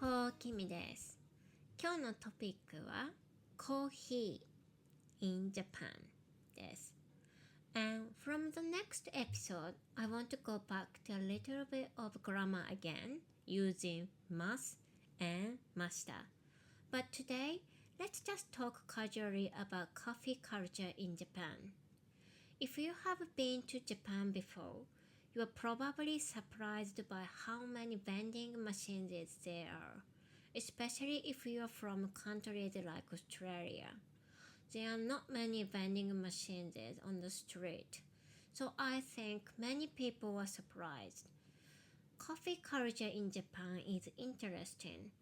ほーきみです。今日のトピックはコーヒー in Japan です。And from the next episode, I want to go back to a little bit of grammar again using mas and mashita. But today, let's just talk casually about coffee culture in Japan. If you have been to Japan before, you are probably surprised by how many vending machines there are, especially if you are from countries like Australia. There are not many vending machines on the street, so I think many people are surprised. Coffee culture in Japan is interesting.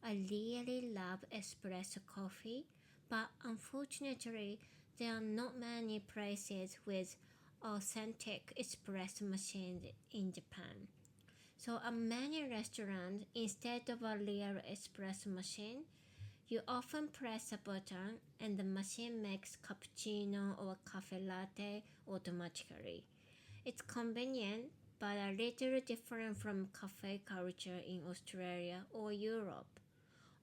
I really love espresso coffee, but unfortunately, there are not many places with authentic espresso machines in Japan. So at many restaurants, instead of a real espresso machine, you often press a button and the machine makes cappuccino or cafe latte automatically. It's convenient, but a little different from cafe culture in Australia or Europe.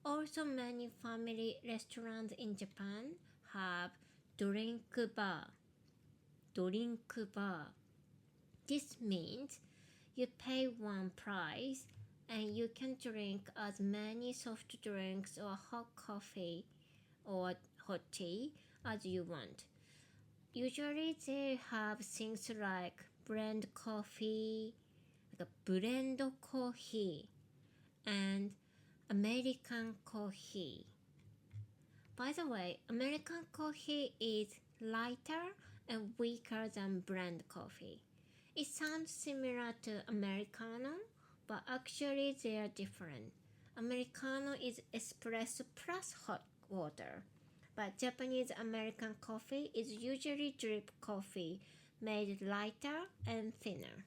Also, many family restaurants in Japan have drink bar. This means you pay one price and you can drink as many soft drinks or hot coffee or hot tea as you want. Usually they have things like blend coffee, blend coffee, and American coffee. By the way, American coffee is lighter and weaker than blend coffee. It sounds similar to Americano, but actually they are different. Americano is espresso plus hot water, but Japanese American coffee is usually drip coffee made lighter and thinner.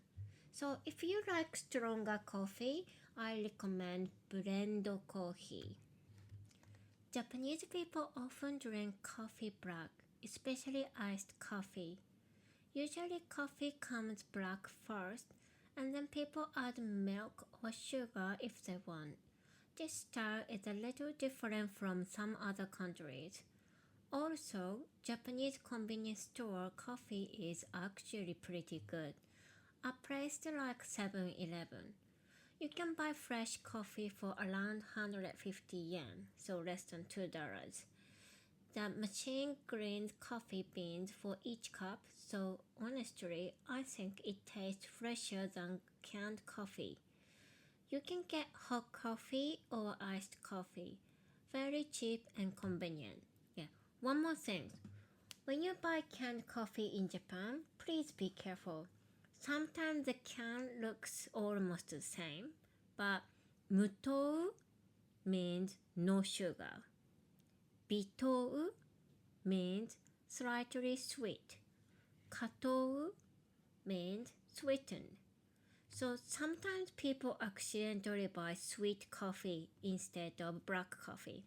So if you like stronger coffee, I recommend blend coffee. Japanese people often drink coffee black, especially iced coffee. Usually coffee comes black first, and then people add milk or sugar if they want. This style is a little different from some other countries. Also, Japanese convenience store coffee is actually pretty good. A place like 7-Eleven. You can buy fresh coffee for around 150 yen, so less than $2. The machine grinds coffee beans for each cup, so honestly, I think it tastes fresher than canned coffee. You can get hot coffee or iced coffee. Very cheap and convenient. One more thing. When you buy canned coffee in Japan, please be careful. Sometimes the can looks almost the same, but mutou means no sugar. Bitou means slightly sweet. Katou means sweetened. So sometimes people accidentally buy sweet coffee instead of black coffee.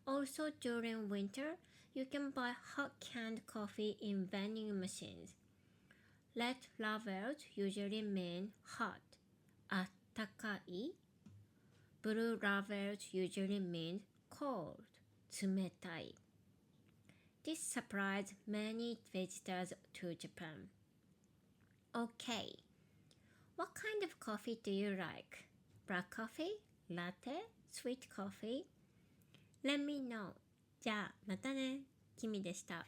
Also during winter, you can buy hot canned coffee in vending machines. Red labels usually mean hot, あったかい. Blue labels usually mean cold, 冷たい. This surprised many visitors to Japan. Okay, what kind of coffee do you like? Black coffee, latte, sweet coffee? Let me know. じゃあまたね。キミでした。